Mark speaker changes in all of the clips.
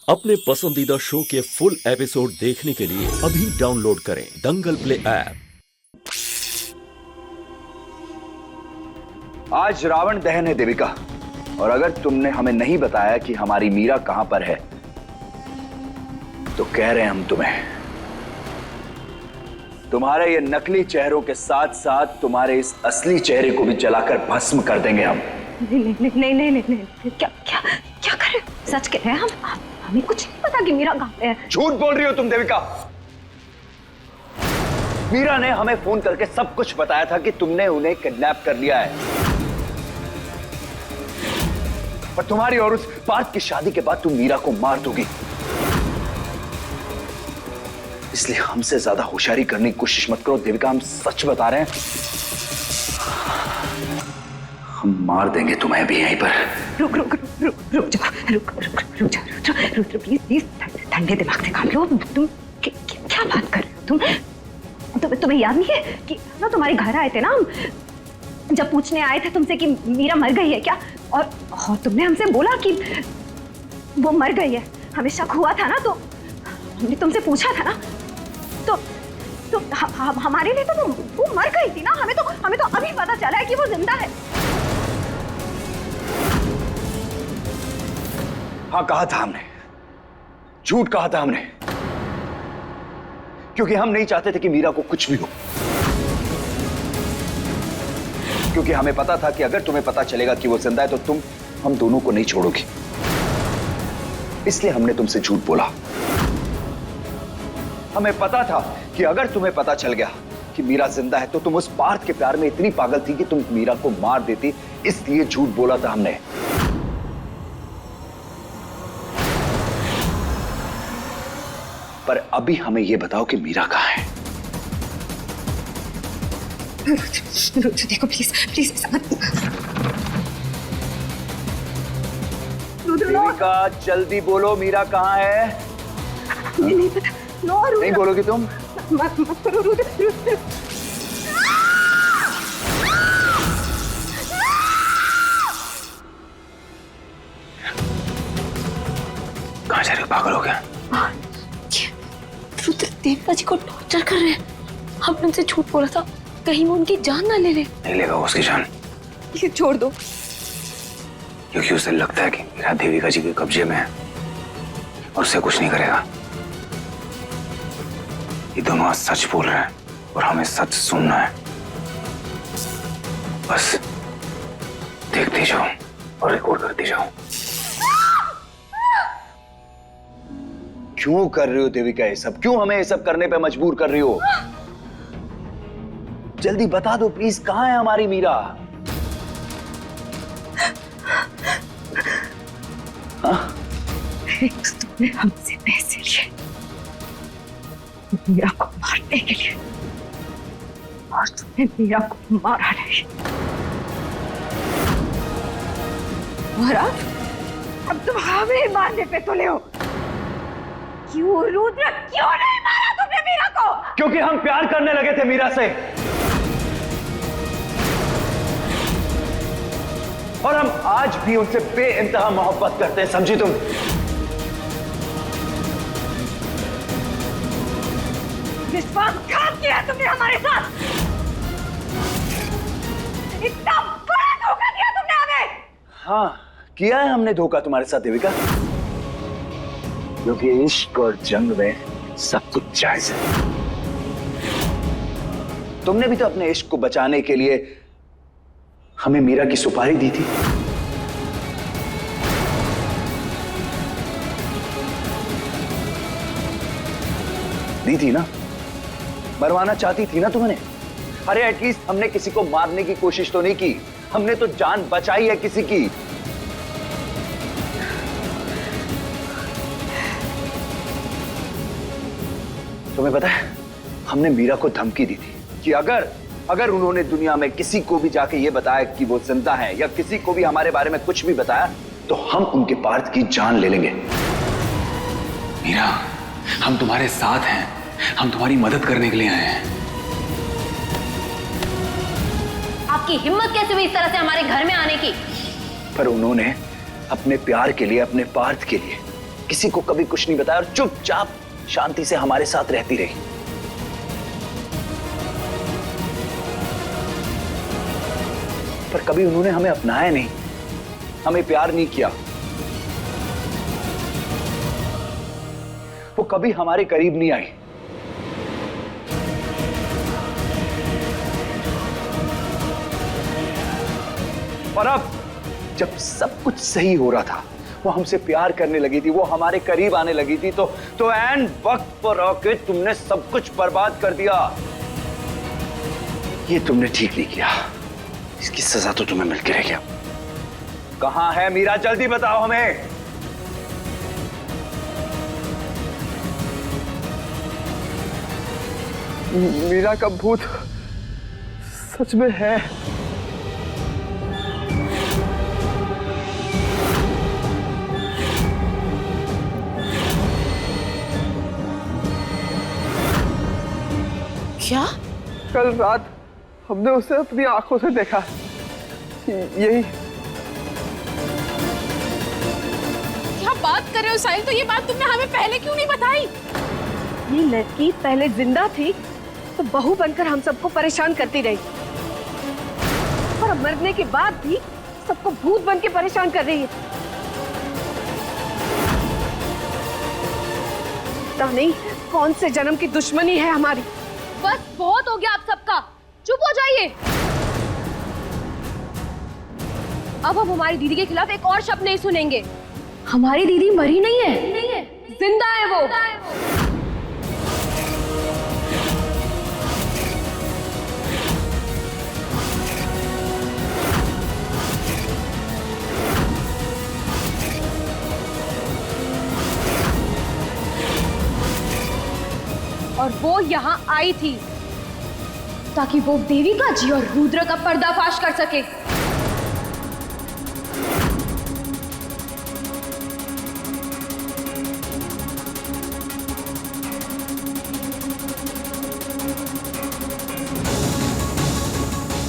Speaker 1: अपने पसंदीदा शो के फुल एपिसोड देखने के लिए अभी डाउनलोड करें दंगल प्ले ऐप।
Speaker 2: आज रावण दहन है देविका, और अगर तुमने हमें नहीं बताया कि हमारी मीरा कहां पर है तो कह रहे हैं हम तुम्हारे ये नकली चेहरों के साथ साथ तुम्हारे इस असली चेहरे को भी जलाकर भस्म कर देंगे हम।
Speaker 3: नहीं, क्या क्या क्या कर रहे हो? सच कह रहे हैं हम? हमें कुछ नहीं पता कि मीरा कहां पे है।
Speaker 2: झूठ बोल रही हो तुम देविका। मीरा ने हमें फोन करके सब कुछ बताया था कि तुमने उन्हें किडनैप कर लिया है, पर तुम्हारी और उस पार्थ की शादी के बाद तुम मीरा को मार दोगी। इसलिए हमसे ज्यादा होशियारी करने की कोशिश मत करो देविका, हम सच बता रहे हैं। हम मार देंगे तुम्हें भी यहीं पर।
Speaker 3: रुक जाओ प्लीज ठंडे दिमाग से काम लो। तुम क्या बात कर रहे हो? तुम्हें याद नहीं है कि ना तुम्हारे घर आए थे ना हम, जब पूछने आए थे तुमसे कि मीरा मर गई है क्या, और तुमने हमसे बोला कि वो मर गई है। हमें शक हुआ था ना, तो हमने तुमसे पूछा था ना, तो हमारे लिए तो वो मर गई थी ना। हमें तो अभी पता चला है कि वो जिंदा है।
Speaker 2: हाँ कहा था हमने, झूठ कहा था हमने, क्योंकि हम नहीं चाहते थे कि मीरा को कुछ भी हो, क्योंकि हमें पता था कि अगर तुम्हें पता चलेगा कि वो जिंदा है तो तुम हम दोनों को नहीं छोड़ोगी। इसलिए हमने तुमसे झूठ बोला। हमें पता था कि अगर तुम्हें पता चल गया कि मीरा जिंदा है तो तुम उस पार्थ के प्यार में इतनी पागल थी कि तुम मीरा को मार देती, इसलिए झूठ बोला था हमने। पर अभी हमें यह बताओ कि मीरा कहां है?
Speaker 3: देखो प्लीज
Speaker 2: देविका जल्दी बोलो, मीरा कहां है?
Speaker 3: नहीं पता।
Speaker 2: नहीं बोलोगी तुम?
Speaker 3: मत करो रुद्र।
Speaker 2: कहां जा रहे हो? पागल हो गया?
Speaker 3: रुद्र देविका जी को टॉर्चर कर रहे हैं। हमने उनसे झूठ बोला था, कहीं वो उनकी जान ना ले ले।
Speaker 2: नहीं लेगा उसकी जान।
Speaker 3: ये छोड़ दो।
Speaker 2: क्योंकि उसे लगता है कि मीरा देविका जी के कब्जे में है और उसे कुछ नहीं करेगा। ये दोनों आज सच बोल रहे हैं और हमें सच सुनना है। बस देखते जाओ और रिकॉर्ड करते जाओ। क्यों कर रही हो देविका ये सब? क्यों हमें ये सब करने पे मजबूर कर रही हो? जल्दी बता दो प्लीज, कहां है हमारी मीरा?
Speaker 3: तुमने हमसे पैसे लिए मीरा को मारने के लिए, और तुमने मीरा को मारा नहीं। और अब तुम हमें मारने पे तुले हो। क्यों रुद्र, क्यों नहीं मारा तुमने मीरा को?
Speaker 2: क्योंकि हम प्यार करने लगे थे मीरा से, और हम आज भी उनसे बेइंतहा मोहब्बत करते हैं, समझी तुम?
Speaker 3: विश्वासघात किया तुमने हमारे साथ। इतना बड़ा धोखा दिया तुमने हमें।
Speaker 2: हाँ किया है हमने धोखा तुम्हारे साथ देविका, क्योंकि इश्क और जंग में सब कुछ जायज है। तुमने भी तो अपने इश्क को बचाने के लिए हमें मीरा की सुपारी दी थी। दी थी ना? मरवाना चाहती थी ना तुमने? अरे एटलीस्ट हमने किसी को मारने की कोशिश तो नहीं की, हमने तो जान बचाई है किसी की। तुम्हें पता है हमने मीरा को धमकी दी थी कि अगर उन्होंने दुनिया में किसी को भी जाके ये बताया कि वो जिंदा है, या किसी को भी हमारे बारे में कुछ भी बताया, तो हम उनके पार्थ की जान ले लेंगे।
Speaker 4: मीरा, हम तुम्हारे साथ हैं, हम तुम्हारी मदद करने के लिए आए हैं।
Speaker 5: आपकी हिम्मत कैसे हुई इस तरह से हमारे घर में आने की?
Speaker 2: पर उन्होंने अपने प्यार के लिए, अपने पार्थ के लिए किसी को कभी कुछ नहीं बताया और चुपचाप शांति से हमारे साथ रहती रही। पर कभी उन्होंने हमें अपनाया नहीं, हमें प्यार नहीं किया। वो कभी हमारे करीब नहीं आई। और अब जब सब कुछ सही हो रहा था, वो हमसे प्यार करने लगी थी, वो हमारे करीब आने लगी थी, तो एन वक्त पर आके तुमने सब कुछ बर्बाद कर दिया। ये तुमने ठीक नहीं किया, इसकी सजा तो तुम्हें मिलके रह गया। कहां है मीरा, जल्दी बताओ हमें।
Speaker 6: मीरा का भूत सच में है।
Speaker 5: क्या?
Speaker 6: कल रात हमने उसे अपनी आंखों से देखा। यही।
Speaker 5: क्या बात कर रहे हो साहिल? तो ये बात तुमने हमें पहले क्यों नहीं बताई?
Speaker 3: ये लड़की पहले जिंदा थी तो बहू बनकर हम सबको परेशान करती रही, और अब मरने के बाद भी सबको भूत बन के परेशान कर रही है। पता नहीं कौन से जन्म की दुश्मनी है हमारी।
Speaker 5: बस बहुत हो गया आप सबका, चुप हो जाइए। अब हम हमारी दीदी के खिलाफ एक और शब्द नहीं सुनेंगे। हमारी दीदी मरी नहीं है, जिंदा है वो। और वो यहाँ आई थी ताकि वो देविका जी और रुद्र का पर्दाफाश कर सके।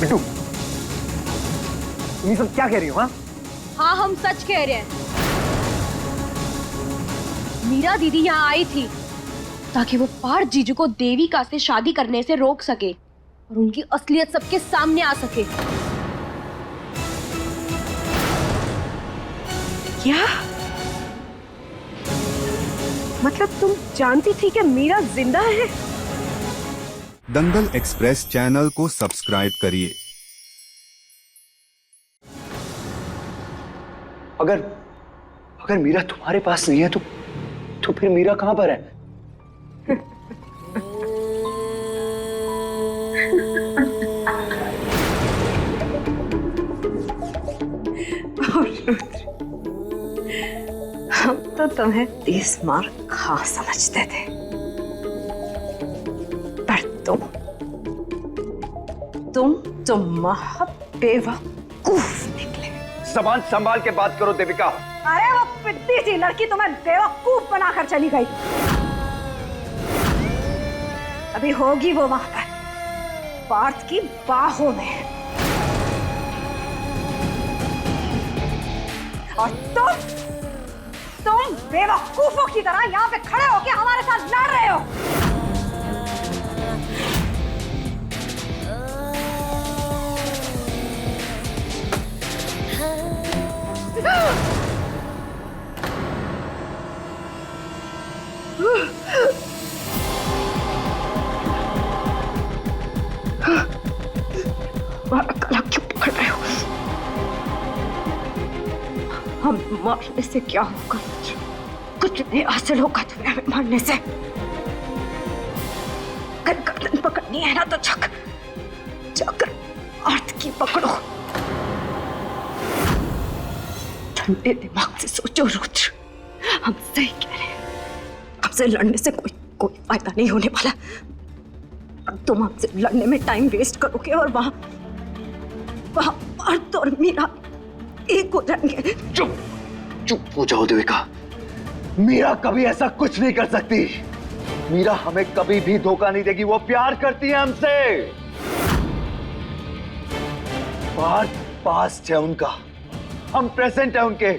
Speaker 6: बिट्टू, तुम ये सब क्या कह रही हो?
Speaker 5: हाँ, हम सच कह रहे हैं। मीरा दीदी यहाँ आई थी ताकि वो पार्थ जीजू को देविका से शादी करने से रोक सके और उनकी असलियत सबके सामने आ सके।
Speaker 3: क्या मतलब तुम जानती थी कि मीरा जिंदा है?
Speaker 7: दंगल एक्सप्रेस चैनल को सब्सक्राइब करिए।
Speaker 2: अगर मीरा तुम्हारे पास नहीं है तो फिर मीरा कहां पर है?
Speaker 3: हम तो तुम्हें 30 मार खा समझते थे, पर तुम बेवकूफ निकले।
Speaker 2: ज़बान संभाल के बात करो देविका।
Speaker 3: अरे वो पिद्दी सी लड़की तुम्हें बेवकूफ बनाकर चली गई। अभी होगी वो वहां पर पार्थ की बाहों में, और तुम बेवकूफों की तरह यहाँ पे खड़े होके हमारे साथ लड़ रहे हो। गला क्यों पकड़ रहे हो? हम मारने से क्या होगा? कुछ नहीं हासिल होगा तुम्हें हमें मारने से। अगर गर्दन पकड़नी है ना तो जाकर अर्थ की पकड़ो। ठंडे दिमाग से सोचो रुद्र, हम सही कह रहे हैं। हमसे लड़ने से कोई फायदा नहीं होने वाला। तुम हमसे लड़ने में टाइम वेस्ट करोगे और वहां अर्थ और मीरा एक हो जाएंगे।
Speaker 2: चुप हो जाओ देविका। मीरा कभी ऐसा कुछ नहीं कर सकती। मीरा हमें कभी भी धोखा नहीं देगी। वो प्यार करती है हमसे। पास्ट है उनका, हम प्रेजेंट है उनके।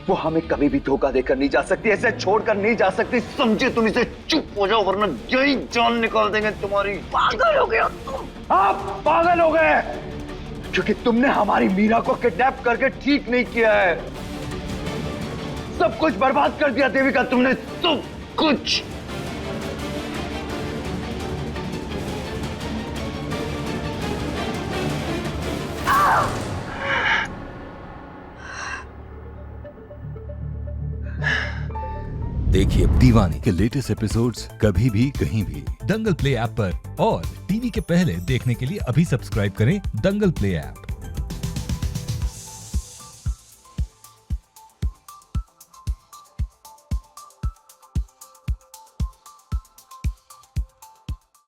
Speaker 2: वो हमें कभी भी धोखा देकर नहीं जा सकती, ऐसे छोड़कर नहीं जा सकती। समझे तुम? इसे चुप हो जाओ वरना यही जान निकाल देंगे तुम्हारी। पागल हो गए तुम। आप पागल हो गए क्योंकि तुमने हमारी मीरा को किडनैप करके ठीक नहीं किया है। सब कुछ बर्बाद कर दिया देविका तुमने, सब कुछ।
Speaker 8: देखिए दीवाने के लेटेस्ट एपिसोड्स कभी भी कहीं भी दंगल प्ले ऐप पर, और टीवी के पहले देखने के लिए अभी सब्सक्राइब करें दंगल प्ले ऐप।